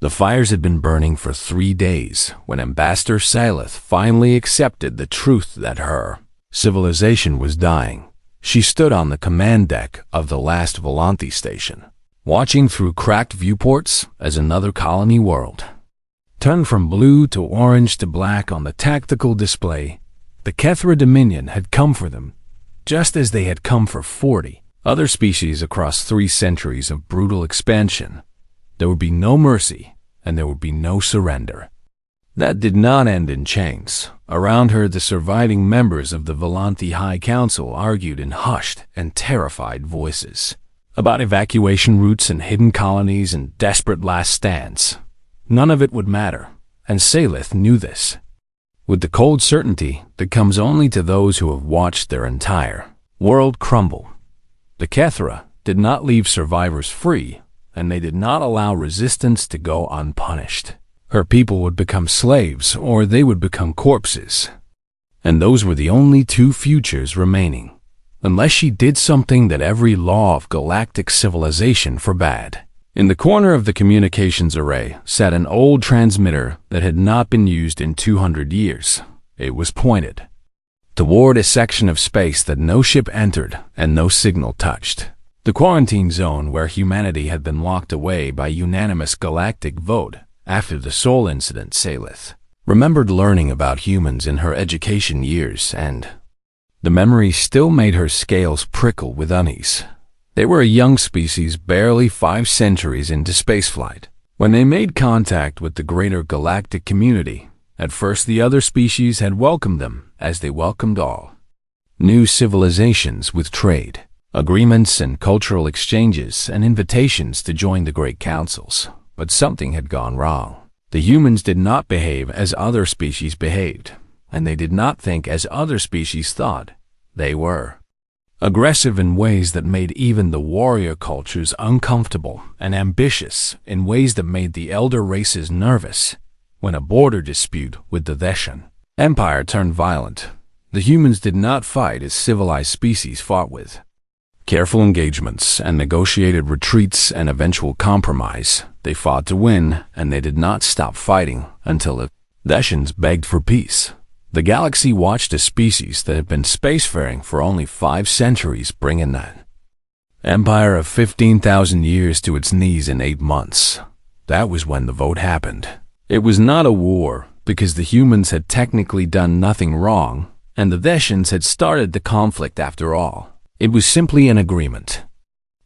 The fires had been burning for 3 days when Ambassador Salith finally accepted the truth that her civilization was dying. She stood on the command deck of the last Volanthi station, watching through cracked viewports as another colony world turned from blue to orange to black on the tactical display. The Kethra Dominion had come for them, just as they had come for 40 other species across 3 centuries of brutal expansion. There would be no mercy, and there would be no surrender. That did not end in chains. Around her, the surviving members of the Volanthi High Council argued in hushed and terrified voices about evacuation routes and hidden colonies and desperate last stands. None of it would matter, and Salith knew this, with the cold certainty that comes only to those who have watched their entire world crumble. The Kethra did not leave survivors free, and they did not allow resistance to go unpunished. Her people would become slaves, or they would become corpses. And those were the only 2 futures remaining, unless she did something that every law of galactic civilization forbade. In the corner of the communications array sat an old transmitter that had not been used in 200 years. It was pointed toward a section of space that no ship entered and no signal touched. The quarantine zone where humanity had been locked away by unanimous galactic vote after the Sol incident. Salith remembered learning about humans in her education years, and the memory still made her scales prickle with unease. They were a young species barely 5 centuries into spaceflight when they made contact with the greater galactic community. At first, the other species had welcomed them as they welcomed all new civilizations with trade agreements and cultural exchanges and invitations to join the great councils. But something had gone wrong. The humans did not behave as other species behaved, and they did not think as other species thought. They were aggressive in ways that made even the warrior cultures uncomfortable, and ambitious in ways that made the elder races nervous. When a border dispute with the Theshan Empire turned violent, the humans did not fight as civilized species fought with careful engagements and negotiated retreats and eventual compromise. They fought to win, and they did not stop fighting until the Theshans begged for peace. The galaxy watched a species that had been spacefaring for only 5 centuries bringing that empire of 15,000 years to its knees in 8 months. That was when the vote happened. It was not a war, because the humans had technically done nothing wrong, and the Theshans had started the conflict after all. It was simply an agreement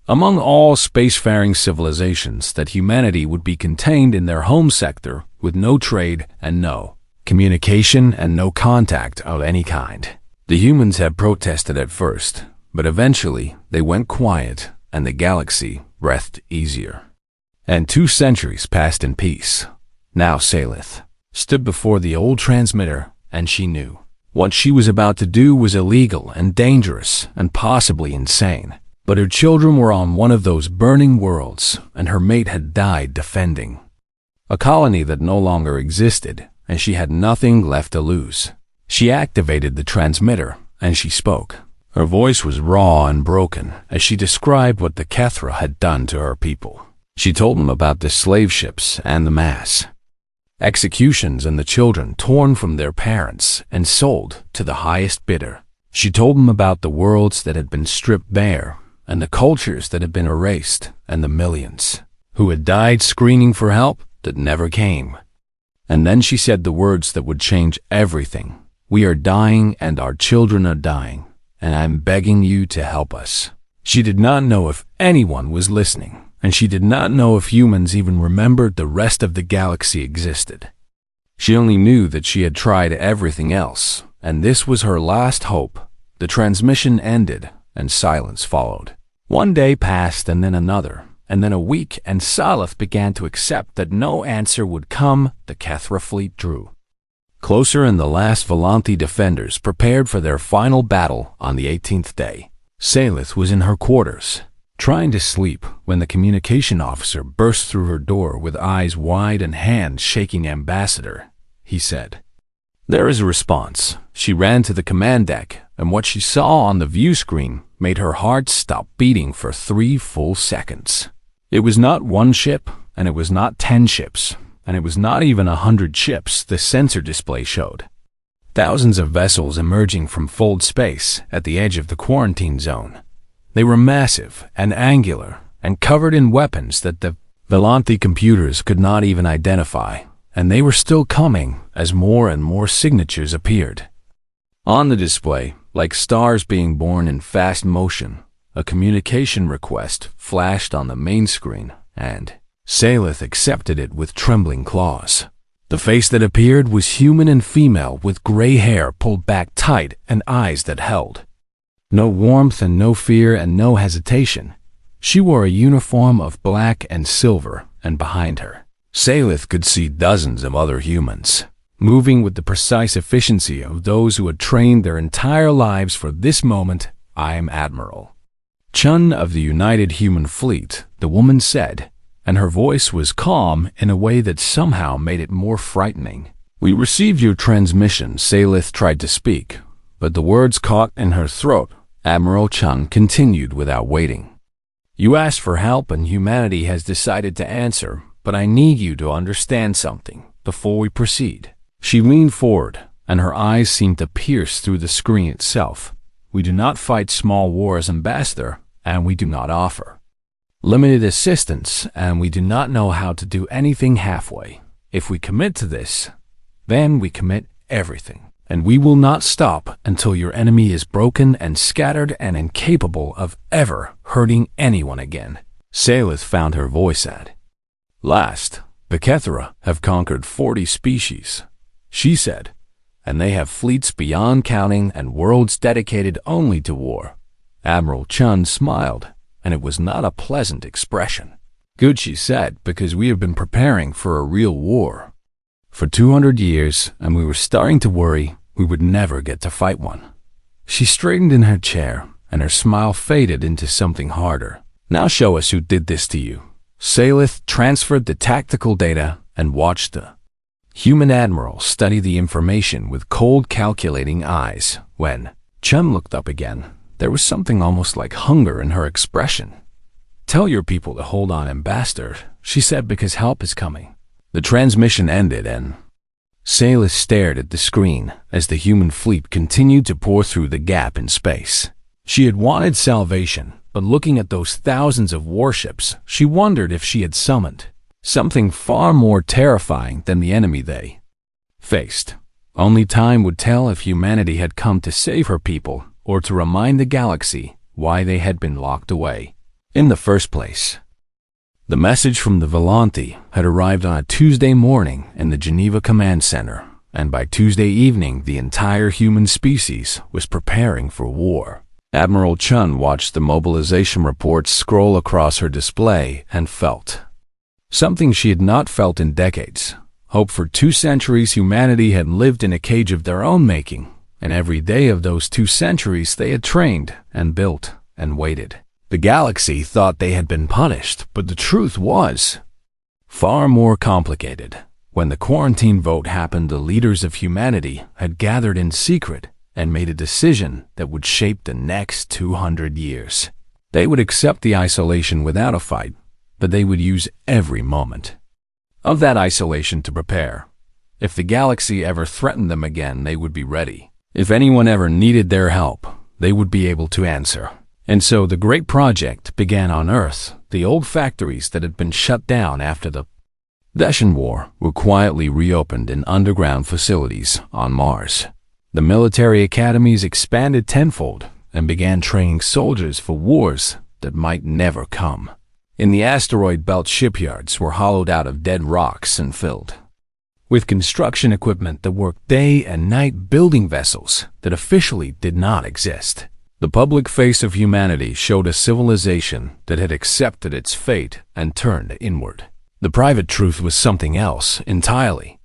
among all spacefaring civilizations that humanity would be contained in their home sector with no trade and no communication and no contact of any kind. The humans had protested at first, but eventually they went quiet and the galaxy breathed easier. And 2 centuries passed in peace. Now Salith stood before the old transmitter, and she knew what she was about to do was illegal and dangerous and possibly insane. But her children were on one of those burning worlds, and her mate had died defending a colony that no longer existed, and she had nothing left to lose. She activated the transmitter, and she spoke. Her voice was raw and broken as she described what the Kethra had done to her people. She told them about the slave ships and the mass executions and the children torn from their parents and sold to the highest bidder. She told them about the worlds that had been stripped bare, and the cultures that had been erased, and the millions who had died screaming for help that never came. And then she said the words that would change everything. We are dying and our children are dying, and I'm begging you to help us. She did not know if anyone was listening, and she did not know if humans even remembered the rest of the galaxy existed. She only knew that she had tried everything else, and this was her last hope. The transmission ended, and silence followed. 1 day passed, and then another, and then a week, and Salith began to accept that no answer would come. The Kethra fleet drew closer, and the last Volanthi defenders prepared for their final battle on the 18th day. Salith was in her quarters, trying to sleep, when the communication officer burst through her door with eyes wide and hands shaking. Ambassador, he said. There is a response. She ran to the command deck, and what she saw on the view screen made her heart stop beating for 3 full seconds. It was not one ship, and it was not 10 ships, and it was not even 100 ships the sensor display showed. Thousands of vessels emerging from fold space at the edge of the quarantine zone. They were massive and angular and covered in weapons that the Volanthi computers could not even identify, and they were still coming as more and more signatures appeared. On the display, like stars being born in fast motion, a communication request flashed on the main screen, and Salith accepted it with trembling claws. The face that appeared was human and female, with gray hair pulled back tight and eyes that held. No warmth and no fear and no hesitation. She wore a uniform of black and silver, and behind her, Salith could see dozens of other humans, moving with the precise efficiency of those who had trained their entire lives for this moment. "I am Admiral Chun of the United Human Fleet," the woman said, and her voice was calm in a way that somehow made it more frightening. "We received your transmission," Salith tried to speak, but the words caught in her throat. Admiral Chun continued without waiting. "You asked for help and humanity has decided to answer, but I need you to understand something before we proceed." She leaned forward, and her eyes seemed to pierce through the screen itself. "We do not fight small wars, Ambassador, and we do not offer limited assistance, and we do not know how to do anything halfway. If we commit to this, then we commit everything, and we will not stop until your enemy is broken and scattered and incapable of ever hurting anyone again." Salith found her voice at last. "The Kethera have conquered 40 species," she said, "and they have fleets beyond counting and worlds dedicated only to war." Admiral Chun smiled, and it was not a pleasant expression. "Good," she said, "because we have been preparing for a real war for 200 years, and we were starting to worry we would never get to fight one." She straightened in her chair, and her smile faded into something harder. "Now show us who did this to you." Salith transferred the tactical data and watched the human admiral study the information with cold, calculating eyes. When Chun looked up again, there was something almost like hunger in her expression. "Tell your people to hold on, Ambassador," she said, "because help is coming." The transmission ended, and Salith stared at the screen as the human fleet continued to pour through the gap in space. She had wanted salvation, but looking at those thousands of warships, she wondered if she had summoned something far more terrifying than the enemy they faced. Only time would tell if humanity had come to save her people or to remind the galaxy why they had been locked away in the first place. The message from the Volanthi had arrived on a Tuesday morning in the Geneva Command Center, and by Tuesday evening the entire human species was preparing for war. Admiral Chun watched the mobilization reports scroll across her display and felt something she had not felt in decades. Hope. For 2 centuries humanity had lived in a cage of their own making, and every day of those 2 centuries they had trained and built and waited. The galaxy thought they had been punished, but the truth was far more complicated. When the quarantine vote happened, the leaders of humanity had gathered in secret and made a decision that would shape the next 200 years. They would accept the isolation without a fight, but they would use every moment of that isolation to prepare. If the galaxy ever threatened them again, they would be ready. If anyone ever needed their help, they would be able to answer. And so the great project began on Earth. The old factories that had been shut down after the Dacian War were quietly reopened in underground facilities on Mars. The military academies expanded tenfold and began training soldiers for wars that might never come. In the asteroid belt, shipyards were hollowed out of dead rocks and filled with construction equipment that worked day and night, building vessels that officially did not exist. The public face of humanity showed a civilization that had accepted its fate and turned inward. The private truth was something else entirely.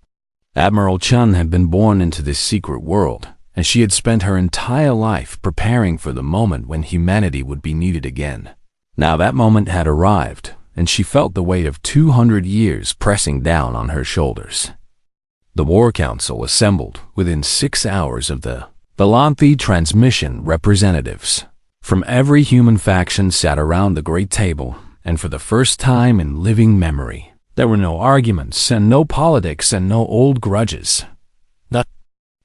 Admiral Chun had been born into this secret world, and she had spent her entire life preparing for the moment when humanity would be needed again. Now that moment had arrived, and she felt the weight of 200 years pressing down on her shoulders. The War Council assembled within 6 hours of the Volanthi transmission. Representatives from every human faction sat around the great table, and for the first time in living memory, There were no arguments and no politics and no old grudges. The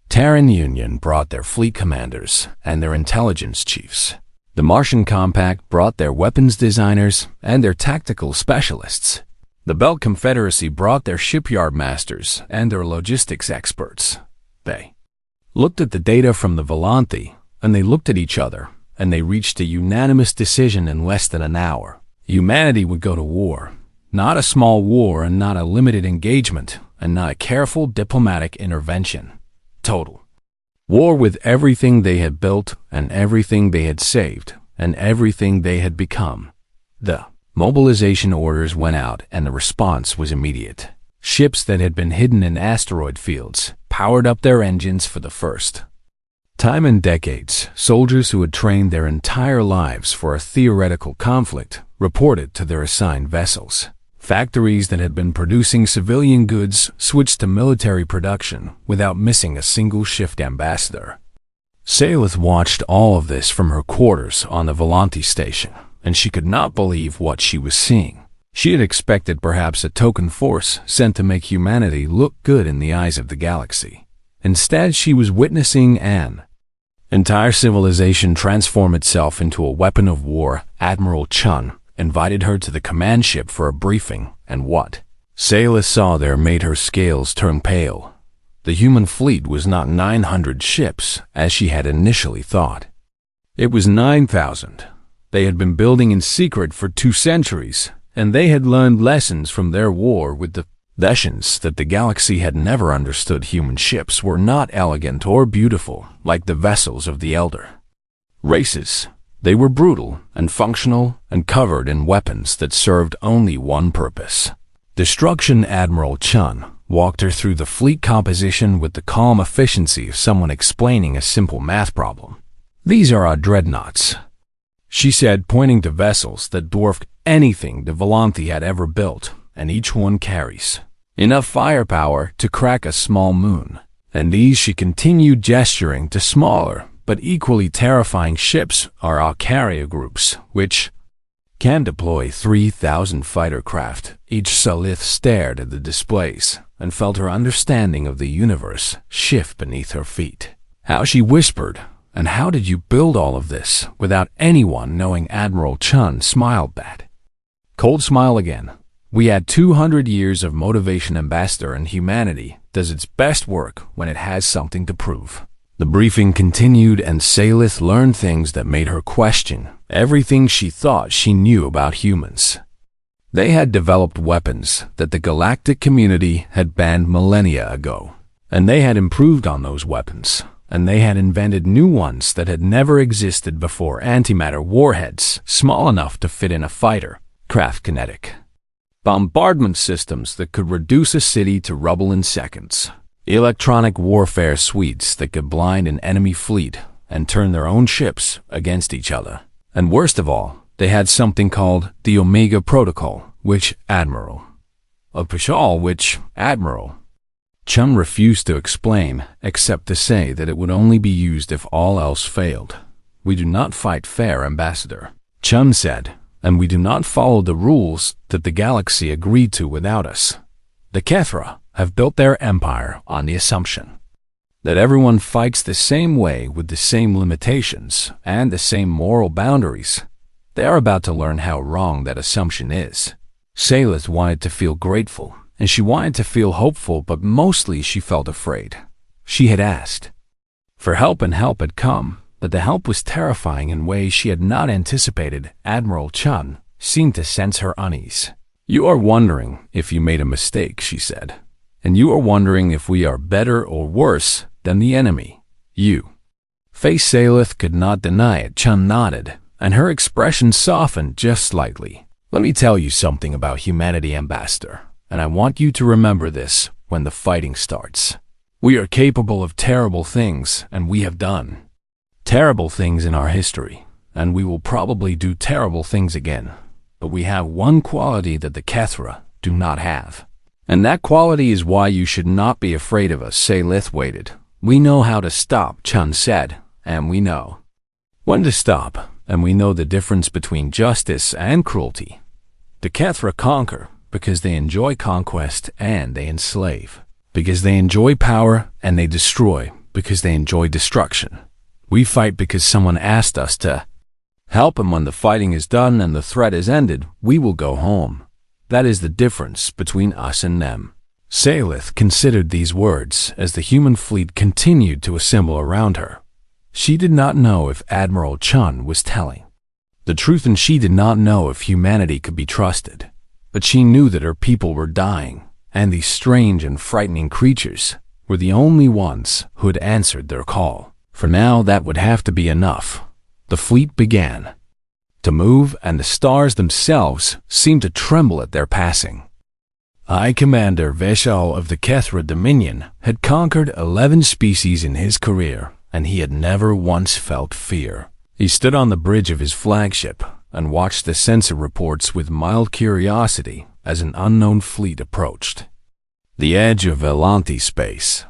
Terran Union brought their fleet commanders and their intelligence chiefs. The Martian Compact brought their weapons designers and their tactical specialists. The Belt Confederacy brought their shipyard masters and their logistics experts. They looked at the data from the Volanthi, and they looked at each other, and they reached a unanimous decision in less than an hour. Humanity would go to war. Not a small war and not a limited engagement and not a careful diplomatic intervention. Total war with everything they had built and everything they had saved and everything they had become. The mobilization orders went out and the response was immediate. Ships that had been hidden in asteroid fields powered up their engines for the first time in decades. Soldiers who had trained their entire lives for a theoretical conflict reported to their assigned vessels. Factories that had been producing civilian goods switched to military production without missing a single shift. Ambassador Salith watched all of this from her quarters on the Volanthi station, and she could not believe what she was seeing. She had expected perhaps a token force sent to make humanity look good in the eyes of the galaxy. Instead, she was witnessing an entire civilization transform itself into a weapon of war. Admiral Chun invited her to the command ship for a briefing, and what Salith saw there made her scales turn pale. The human fleet was not 900 ships, as she had initially thought. It was 9,000. They had been building in secret for 2 centuries, and they had learned lessons from their war with the lessons that the galaxy had never understood. Human ships were not elegant or beautiful like the vessels of the elder races. They were brutal and functional and covered in weapons that served only one purpose: destruction. Admiral Chun walked her through the fleet composition with the calm efficiency of someone explaining a simple math problem. "These are our dreadnoughts," she said, pointing to vessels that dwarfed anything the Volanthi had ever built, and each one carries enough firepower to crack a small moon. And these, she continued, gesturing to smaller but equally terrifying ships, are our carrier groups, which can deploy 3,000 fighter craft. Each Salith stared at the displays and felt her understanding of the universe shift beneath her feet. How she whispered, "And how did you build all of this without anyone knowing?" Admiral Chun smiled that cold smile again. "We had 200 years of motivation, Ambassador, and humanity does its best work when it has something to prove." The briefing continued, and Salith learned things that made her question everything she thought she knew about humans. They had developed weapons that the galactic community had banned millennia ago, and they had improved on those weapons, and they had invented new ones that had never existed before. Antimatter warheads small enough to fit in a fighter craft, kinetic bombardment systems that could reduce a city to rubble in seconds, electronic warfare suites that could blind an enemy fleet and turn their own ships against each other. And worst of all, they had something called the Omega Protocol, which Admiral Chun refused to explain, except to say that it would only be used if all else failed. "We do not fight fair, Ambassador," Chun said, "and we do not follow the rules that the galaxy agreed to without us. The Kethra have built their empire on the assumption that everyone fights the same way with the same limitations and the same moral boundaries. They are about to learn how wrong that assumption is." Salith wanted to feel grateful, and she wanted to feel hopeful, but mostly she felt afraid. She had asked for help, and help had come, but the help was terrifying in ways she had not anticipated. Admiral Chun seemed to sense her unease. "You are wondering if you made a mistake," she said. "And you are wondering if we are better or worse than the enemy. You." Face Salith could not deny it. Chun nodded, and her expression softened just slightly. "Let me tell you something about humanity, Ambassador, and I want you to remember this when the fighting starts. We are capable of terrible things, and we have done terrible things in our history, and we will probably do terrible things again. But we have one quality that the Kethra do not have. And that quality is why you should not be afraid of us." Salith waited. "We know how to stop," Chun said, "and we know when to stop, and we know the difference between justice and cruelty. The Kethra conquer, because they enjoy conquest and they enslave, because they enjoy power and they destroy, because they enjoy destruction. We fight because someone asked us to help, and when the fighting is done and the threat is ended, we will go home. That is the difference between us and them. Sailith considered these words as the human fleet continued to assemble around her. She did not know if Admiral Chun was telling the truth, and she did not know if humanity could be trusted. But she knew that her people were dying, and these strange and frightening creatures were the only ones who had answered their call. For now, that would have to be enough. The fleet began to move, and the stars themselves seemed to tremble at their passing. High Commander Veshal of the Kethra Dominion had conquered 11 species in his career, and he had never once felt fear. He stood on the bridge of his flagship and watched the sensor reports with mild curiosity as an unknown fleet approached the edge of Velanti space.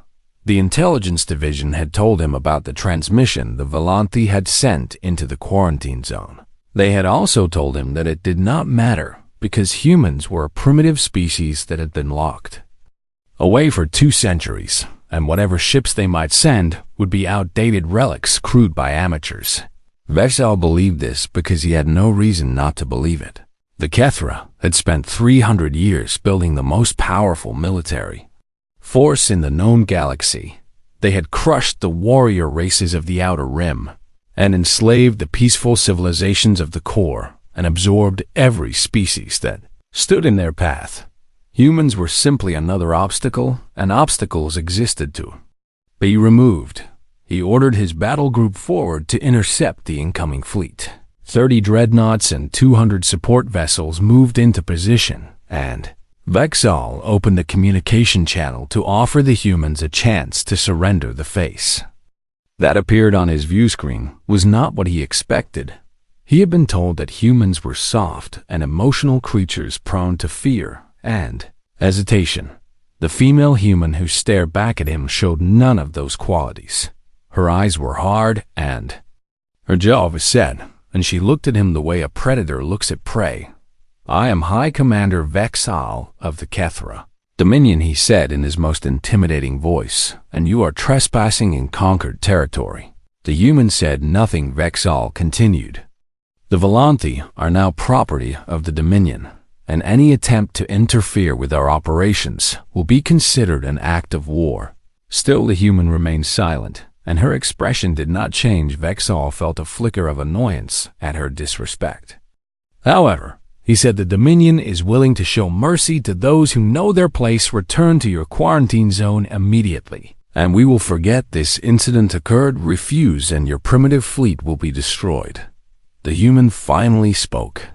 The intelligence division had told him about the transmission the Velanti had sent into the quarantine zone. They had also told him that it did not matter because humans were a primitive species that had been locked away for 2 centuries, and whatever ships they might send would be outdated relics crewed by amateurs. Veshal believed this because he had no reason not to believe it. The Kethra had spent 300 years building the most powerful military force in the known galaxy. They had crushed the warrior races of the Outer Rim and enslaved the peaceful civilizations of the core and absorbed every species that stood in their path. Humans were simply another obstacle, and obstacles existed to be removed. He ordered his battle group forward to intercept the incoming fleet. 30 dreadnoughts and 200 support vessels moved into position, and Vexal opened a communication channel to offer the humans a chance to surrender the face. That appeared on his view screen was not what he expected. He had been told that humans were soft and emotional creatures prone to fear and hesitation. The female human who stared back at him showed none of those qualities. Her eyes were hard and her jaw was set, and she looked at him the way a predator looks at prey. "I am High Commander Vexal of the Kethra Dominion," he said in his most intimidating voice, "and you are trespassing in conquered territory." The human said nothing. Vexal continued, "The Velanti are now property of the Dominion, and any attempt to interfere with our operations will be considered an act of war." Still the human remained silent, and her expression did not change. Vexal felt a flicker of annoyance at her disrespect. "However," he said, "the Dominion is willing to show mercy to those who know their place. Return to your quarantine zone immediately, and we will forget this incident occurred. Refuse, and your primitive fleet will be destroyed." The human finally spoke,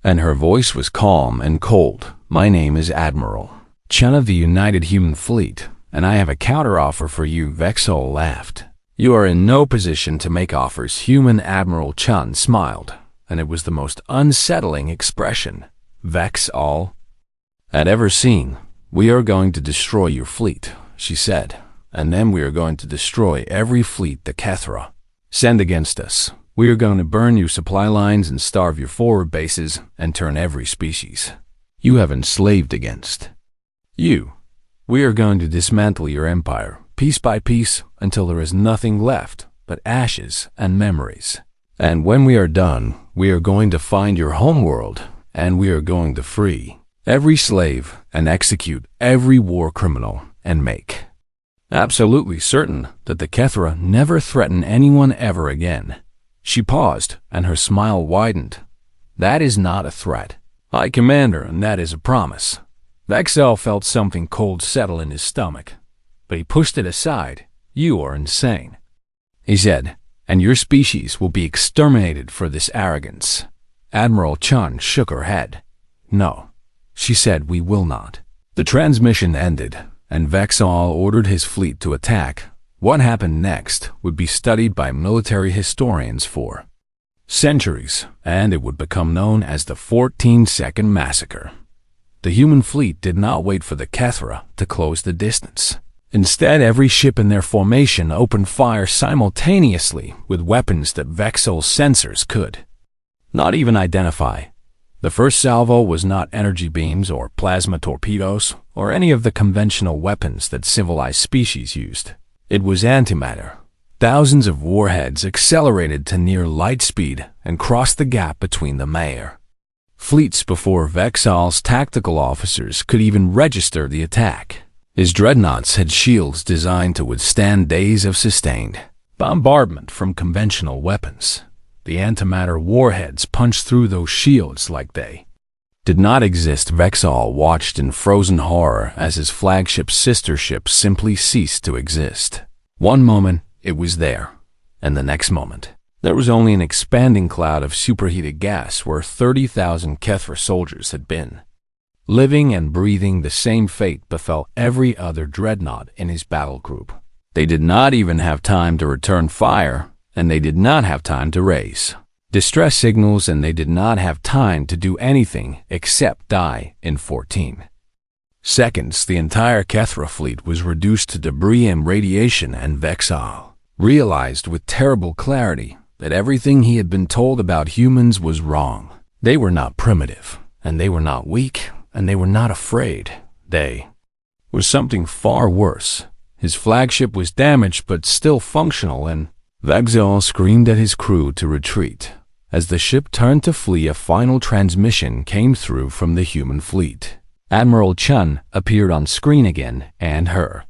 and her voice was calm and cold. "My name is Admiral Chun of the United Human Fleet, and I have a counteroffer for you." Vexal laughed. "You are in no position to make offers." Human Admiral Chun smiled, and it was the most unsettling expression Vexal had ever seen. "We are going to destroy your fleet," she said, "and then we are going to destroy every fleet the Kethra send against us. We are going to burn your supply lines and starve your forward bases and turn every species you have enslaved against you. We are going to dismantle your empire, piece by piece, until there is nothing left but ashes and memories. And when we are done, we are going to find your homeworld, and we are going to free every slave and execute every war criminal and make absolutely certain that the Kethra never threaten anyone ever again." She paused, and her smile widened. "That is not a threat, High Commander, and that is a promise." Vexal felt something cold settle in his stomach, but he pushed it aside. "You are insane," he said, "and your species will be exterminated for this arrogance." Admiral Chun shook her head. "No," she said, "we will not." The transmission ended, and Vexal ordered his fleet to attack. What happened next would be studied by military historians for centuries, and it would become known as the 14-second massacre. The human fleet did not wait for the Kethra to close the distance. Instead, every ship in their formation opened fire simultaneously with weapons that Vexal's sensors could not even identify. The first salvo was not energy beams or plasma torpedoes or any of the conventional weapons that civilized species used. It was antimatter. Thousands of warheads accelerated to near light speed and crossed the gap between them air. Fleets before Vexal's tactical officers could even register the attack. His dreadnoughts had shields designed to withstand days of sustained bombardment from conventional weapons. The antimatter warheads punched through those shields like they did not exist. Vexal watched in frozen horror as his flagship's sister ship simply ceased to exist. One moment, it was there, and the next moment, there was only an expanding cloud of superheated gas where 30,000 Kethra soldiers had been. Living and breathing the same fate befell every other dreadnought in his battle group. They did not even have time to return fire, and they did not have time to raise distress signals, and they did not have time to do anything except die in 14 seconds. The entire Kethra fleet was reduced to debris and radiation, and Vexal realized with terrible clarity that everything he had been told about humans was wrong. They were not primitive, and they were not weak, and they were not afraid. They were something far worse. His flagship was damaged but still functional, and Vexal screamed at his crew to retreat. As the ship turned to flee, a final transmission came through from the human fleet. Admiral Chun appeared on screen again, and her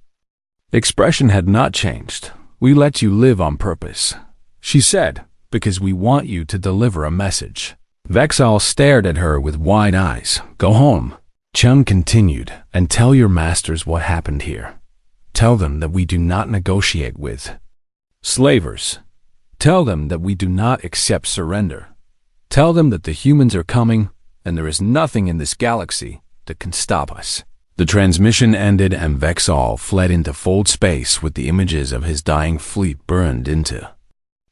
expression had not changed. "We let you live on purpose," she said, "because we want you to deliver a message." Vexal stared at her with wide eyes. "Go home," Chun continued, "and tell your masters what happened here. Tell them that we do not negotiate with slavers. Tell them that we do not accept surrender. Tell them that the humans are coming, and there is nothing in this galaxy that can stop us." The transmission ended, and Vexal fled into fold space with the images of his dying fleet burned into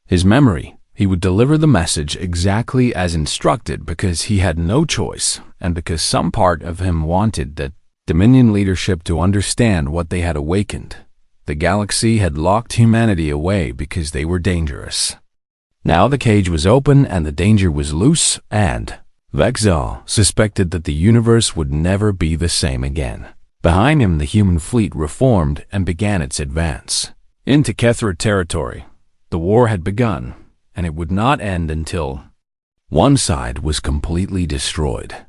his memory. He would deliver the message exactly as instructed because he had no choice, and because some part of him wanted the Dominion leadership to understand what they had awakened. The galaxy had locked humanity away because they were dangerous. Now the cage was open and the danger was loose, and Vexal suspected that the universe would never be the same again. Behind him, the human fleet reformed and began its advance into Kethra territory. The war had begun, and it would not end until one side was completely destroyed.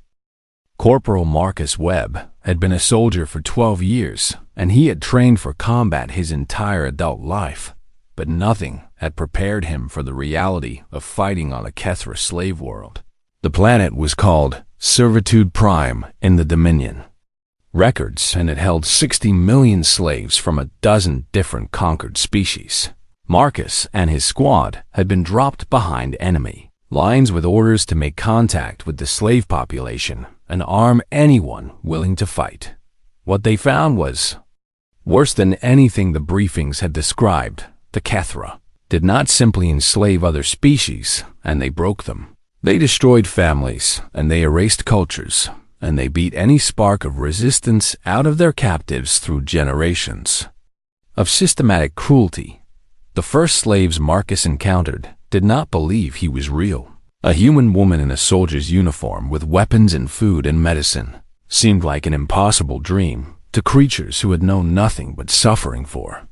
Corporal Marcus Webb had been a soldier for 12 years, and he had trained for combat his entire adult life, but nothing had prepared him for the reality of fighting on a Kethra slave world. The planet was called Servitude Prime in the Dominion records, and it held 60 million slaves from a dozen different conquered species. Marcus and his squad had been dropped behind enemy lines with orders to make contact with the slave population and arm anyone willing to fight. What they found was worse than anything the briefings had described. The Kethra did not simply enslave other species, and they broke them. They destroyed families, and they erased cultures, and they beat any spark of resistance out of their captives through generations of systematic cruelty. The first slaves Marcus encountered did not believe he was real. A human woman in a soldier's uniform with weapons and food and medicine seemed like an impossible dream to creatures who had known nothing but suffering for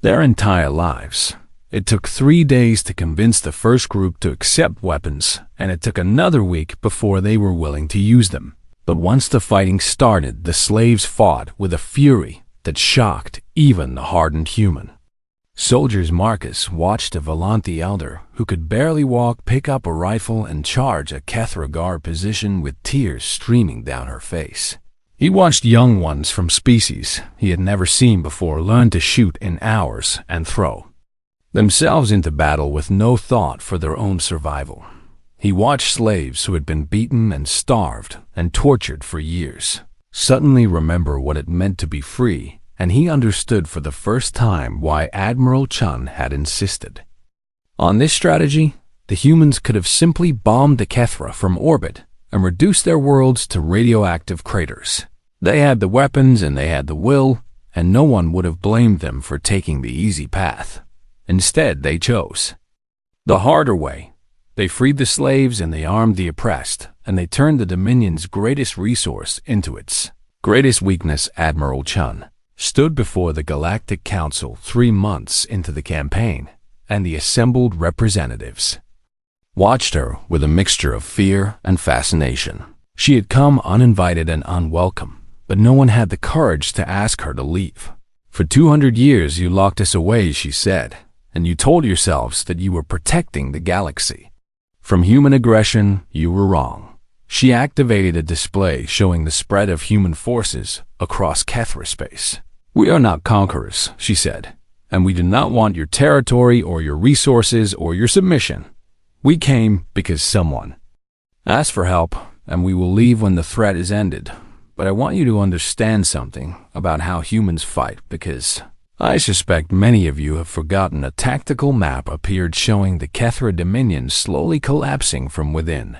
their entire lives. It took 3 days to convince the first group to accept weapons, and it took another week before they were willing to use them. But once the fighting started, the slaves fought with a fury that shocked even the hardened human. Soldiers Marcus watched a Volanthi elder who could barely walk pick up a rifle and charge a Kethra guard position with tears streaming down her face. He watched young ones from species he had never seen before learn to shoot in hours and throw themselves into battle with no thought for their own survival. He watched slaves who had been beaten and starved and tortured for years suddenly remember what it meant to be free, and he understood for the first time why Admiral Chun had insisted on this strategy. The humans could have simply bombed the Kethra from orbit and reduced their worlds to radioactive craters. They had the weapons and they had the will, and no one would have blamed them for taking the easy path. Instead, they chose the harder way. They freed the slaves and they armed the oppressed, and they turned the Dominion's greatest resource into its greatest weakness. Admiral Chun stood before the Galactic Council 3 months into the campaign, and the assembled representatives watched her with a mixture of fear and fascination. She had come uninvited and unwelcome, but no one had the courage to ask her to leave. "For 200 years you locked us away," she said, "and you told yourselves that you were protecting the galaxy. From human aggression, you were wrong." She activated a display showing the spread of human forces across Kethra space. "We are not conquerors," she said, "and we do not want your territory or your resources or your submission. We came because someone asked for help, and we will leave when the threat is ended. But I want you to understand something about how humans fight, because I suspect many of you have forgotten a tactical map appeared showing the Kethra Dominion slowly collapsing from within.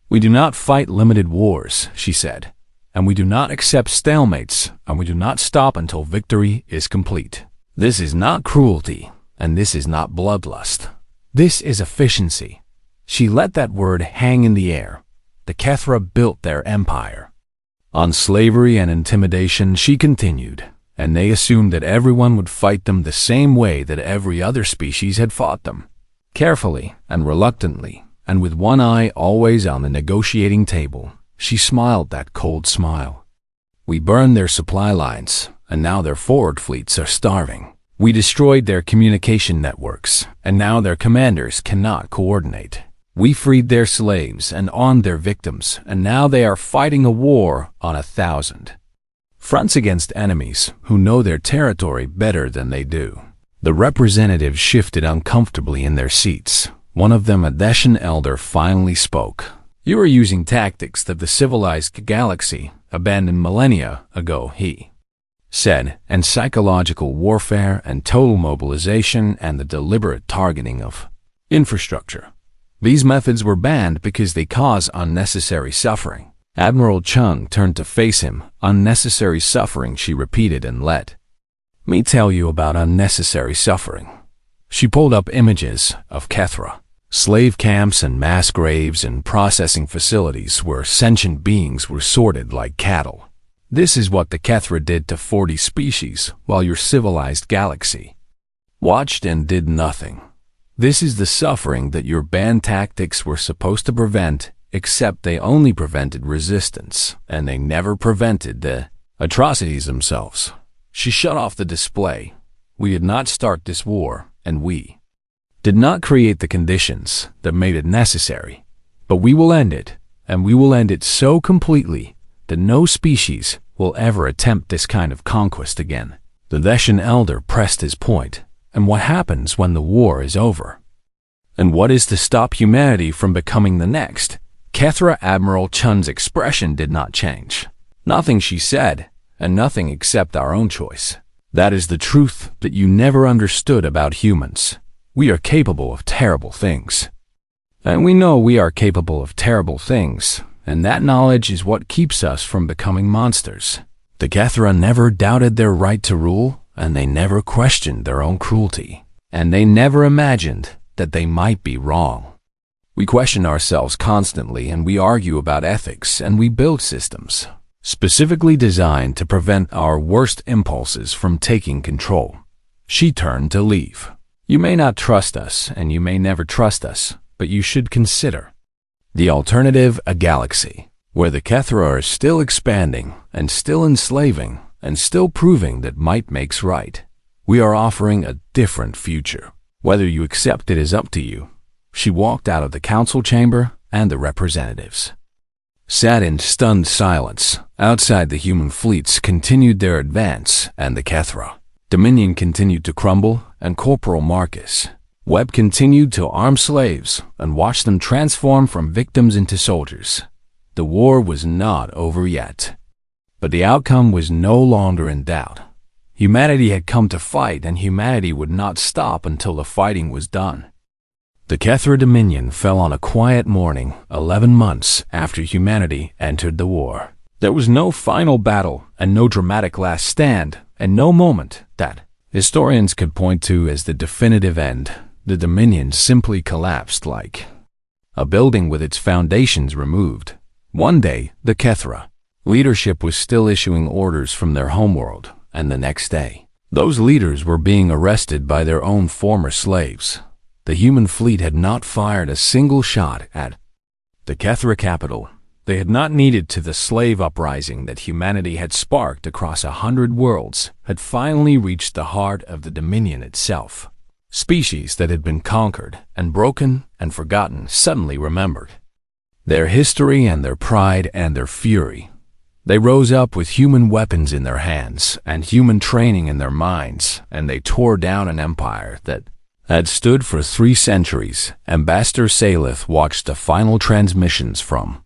We do not fight limited wars," she said, "and we do not accept stalemates, and we do not stop until victory is complete. This is not cruelty, and this is not bloodlust. This is efficiency." She let that word hang in the air. The Kethra built their empire on slavery and intimidation, she continued, and they assumed that everyone would fight them the same way that every other species had fought them. Carefully and reluctantly, and with one eye always on the negotiating table, she smiled that cold smile. "We burned their supply lines, and now their forward fleets are starving. We destroyed their communication networks, and now their commanders cannot coordinate. We freed their slaves and armed their victims, and now they are fighting a war on 1,000 fronts against enemies who know their territory better than they do." The representatives shifted uncomfortably in their seats. One of them, a Deshan elder, finally spoke. "You are using tactics that the civilized galaxy abandoned millennia ago," he said, "and psychological warfare and total mobilization and the deliberate targeting of infrastructure. These methods were banned because they cause unnecessary suffering." Admiral Chung turned to face him. "Unnecessary suffering," she repeated, "and let me tell you about unnecessary suffering." She pulled up images of Kethra, slave camps and mass graves and processing facilities where sentient beings were sorted like cattle. "This is what the Kethra did to 40 species while your civilized galaxy watched and did nothing. This is the suffering that your banned tactics were supposed to prevent, except they only prevented resistance, and they never prevented the atrocities themselves." She shut off the display. "We did not start this war, and we did not create the conditions that made it necessary. But we will end it, and we will end it so completely that no species will ever attempt this kind of conquest again." The Deshan elder pressed his point. "And what happens when the war is over? And what is to stop humanity from becoming the next?" Kethra Admiral Chun's expression did not change. "Nothing," she said, "and nothing except our own choice. That is the truth that you never understood about humans. We are capable of terrible things. And we know we are capable of terrible things, and that knowledge is what keeps us from becoming monsters." The Kethra never doubted their right to rule, and they never questioned their own cruelty, and they never imagined that they might be wrong. We question ourselves constantly, and we argue about ethics, and we build systems specifically designed to prevent our worst impulses from taking control. She turned to leave. "You may not trust us, and you may never trust us, but you should consider the alternative, a galaxy where the Kethra are still expanding and still enslaving and still proving that might makes right. We are offering a different future. Whether you accept it is up to you." She walked out of the council chamber, and the representatives sat in stunned silence. Outside, the human fleets continued their advance, and the Kethra Dominion continued to crumble, and Corporal Marcus Webb continued to arm slaves and watch them transform from victims into soldiers. The war was not over yet, but the outcome was no longer in doubt. Humanity had come to fight, and humanity would not stop until the fighting was done. The Kethra Dominion fell on a quiet morning 11 months after humanity entered the war. There was no final battle, and no dramatic last stand, and no moment that historians could point to as the definitive end. The Dominion simply collapsed like a building with its foundations removed. One day, the Kethra leadership was still issuing orders from their homeworld, and the next day, those leaders were being arrested by their own former slaves. The human fleet had not fired a single shot at the Kethra capital. They had not needed to. The slave uprising that humanity had sparked across 100 worlds had finally reached the heart of the Dominion itself. Species that had been conquered and broken and forgotten suddenly remembered their history and their pride and their fury. They rose up with human weapons in their hands and human training in their minds, and they tore down an empire that had stood for 3 centuries. Ambassador Salith watched the final transmissions from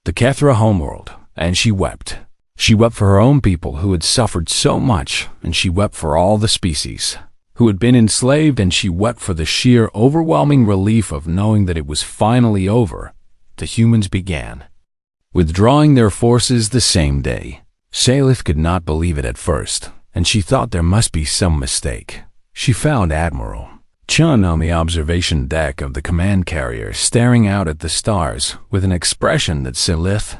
the Kethra homeworld, and she wept. She wept for her own people who had suffered so much, and she wept for all the species who had been enslaved, and she wept for the sheer overwhelming relief of knowing that it was finally over. The humans began withdrawing their forces the same day. Salith could not believe it at first, and she thought there must be some mistake. She found Admiral Chun on the observation deck of the command carrier, staring out at the stars with an expression that Salith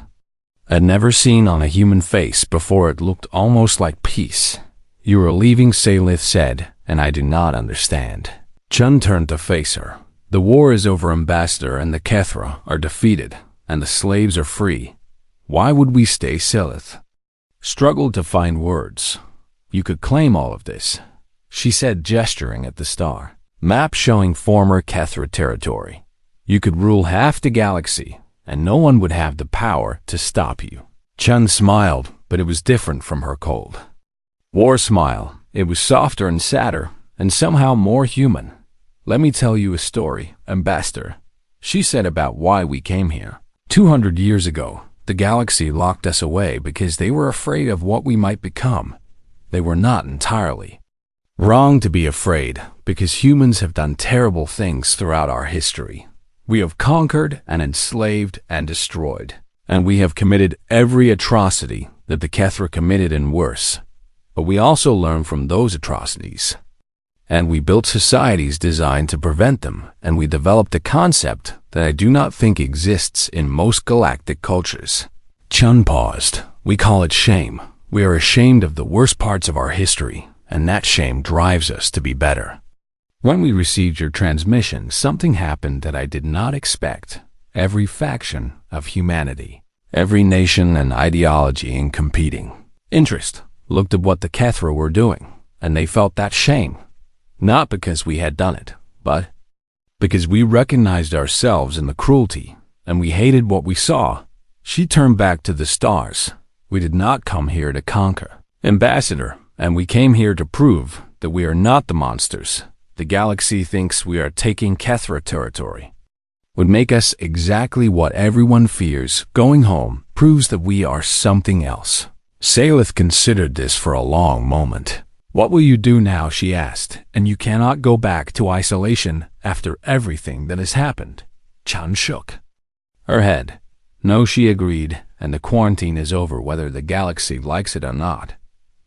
had never seen on a human face before. It looked almost like peace. "You are leaving," Salith said, "and I do not understand." Chun turned to face her. "The war is over, Ambassador, and the Kethra are defeated, and the slaves are free. Why would we stay?" Salith struggled to find words. "You could claim all of this," she said, gesturing at the star map showing former Kethra territory. "You could rule half the galaxy, and no one would have the power to stop you." Chun smiled, but it was different from her cold war smile. It was softer and sadder, and somehow more human. "Let me tell you a story, Ambassador," she said, "about why we came here. 200 years ago, the galaxy locked us away because they were afraid of what we might become. They were not entirely wrong to be afraid, because humans have done terrible things throughout our history. We have conquered and enslaved and destroyed, and we have committed every atrocity that the Kethra committed and worse. But we also learned from those atrocities, and we built societies designed to prevent them, and we developed a concept that I do not think exists in most galactic cultures." Chun paused. "We call it shame. We are ashamed of the worst parts of our history, and that shame drives us to be better. When we received your transmission, something happened that I did not expect. Every faction of humanity, every nation and ideology and competing interest looked at what the Kethra were doing, and they felt that shame. Not because we had done it, but because we recognized ourselves in the cruelty, and we hated what we saw." She turned back to the stars. "We did not come here to conquer, Ambassador, and we came here to prove that we are not the monsters. The galaxy thinks we are taking Kethra territory. Would make us exactly what everyone fears. Going home proves that we are something else." Salith considered this for a long moment. "What will you do now?" she asked. "And you cannot go back to isolation after everything that has happened." Chun shook her head. "No," she agreed, "and the quarantine is over whether the galaxy likes it or not.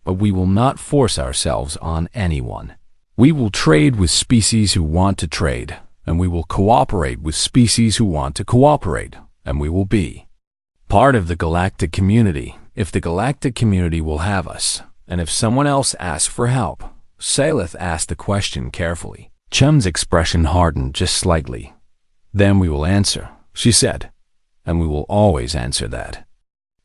But we will not force ourselves on anyone. We will trade with species who want to trade, and we will cooperate with species who want to cooperate, and we will be part of the galactic community if the galactic community will have us, and if someone else asks for help." Salith asked the question carefully. Chun's expression hardened just slightly. "Then we will answer," she said, "and we will always answer. That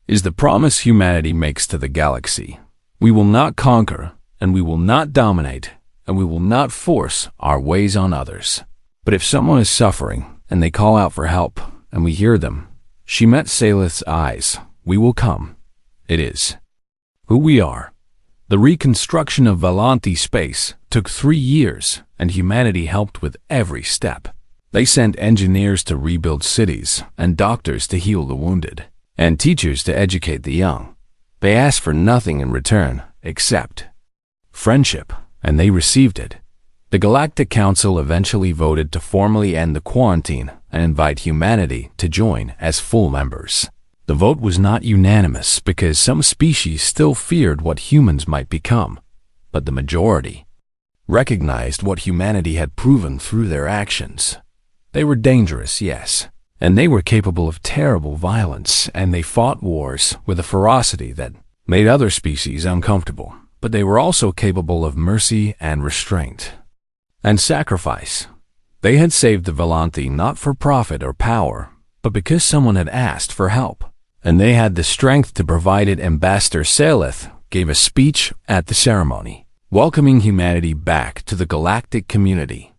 is the promise humanity makes to the galaxy. We will not conquer, and we will not dominate, and we will not force our ways on others. But if someone is suffering, and they call out for help, and we hear them," she met Salith's eyes, "we will come. It is who we are." The reconstruction of Valanti space took 3 years, and humanity helped with every step. They sent engineers to rebuild cities, and doctors to heal the wounded, and teachers to educate the young. They asked for nothing in return except friendship, and they received it. The Galactic Council eventually voted to formally end the quarantine and invite humanity to join as full members. The vote was not unanimous because some species still feared what humans might become, but the majority recognized what humanity had proven through their actions. They were dangerous, yes, And they were capable of terrible violence, and they fought wars with a ferocity that made other species uncomfortable. But they were also capable of mercy and restraint and sacrifice. They had saved the Volanthi not for profit or power, but because someone had asked for help. And they had the strength to provide it. Ambassador Salith gave a speech at the ceremony, welcoming humanity back to the galactic community.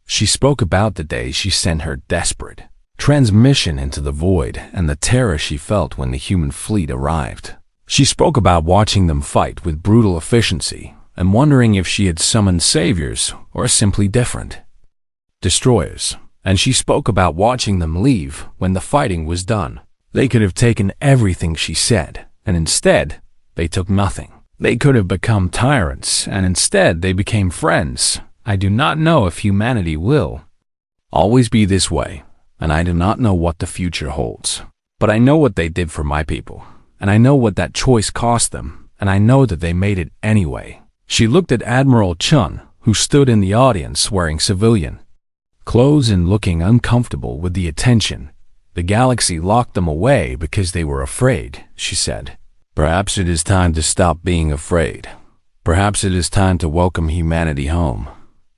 She spoke about the day she sent her desperate transmission into the void and the terror she felt when the human fleet arrived. She spoke about watching them fight with brutal efficiency and wondering if she had summoned saviors or simply different destroyers. And she spoke about watching them leave when the fighting was done. They could have taken everything, she said, and instead, they took nothing. They could have become tyrants, and instead they became friends. I do not know if humanity will always be this way, and I do not know what the future holds. But I know what they did for my people, and I know what that choice cost them, and I know that they made it anyway. She looked at Admiral Chun, who stood in the audience wearing civilian clothes and looking uncomfortable with the attention. The galaxy locked them away because they were afraid, she said. Perhaps it is time to stop being afraid. Perhaps it is time to welcome humanity home.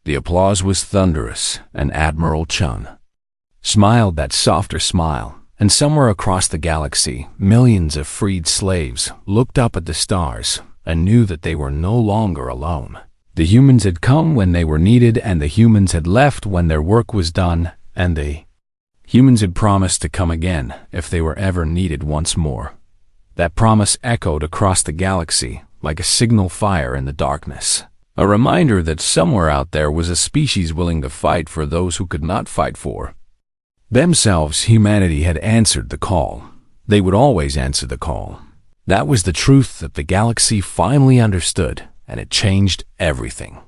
The applause was thunderous, and Admiral Chun smiled that softer smile, and somewhere across the galaxy, millions of freed slaves looked up at the stars and knew that they were no longer alone. The humans had come when they were needed, and the humans had left when their work was done, and the humans had promised to come again if they were ever needed once more. That promise echoed across the galaxy like a signal fire in the darkness, a reminder that somewhere out there was a species willing to fight for those who could not fight for themselves. Humanity had answered the call. They would always answer the call. That was the truth that the galaxy finally understood, and it changed everything.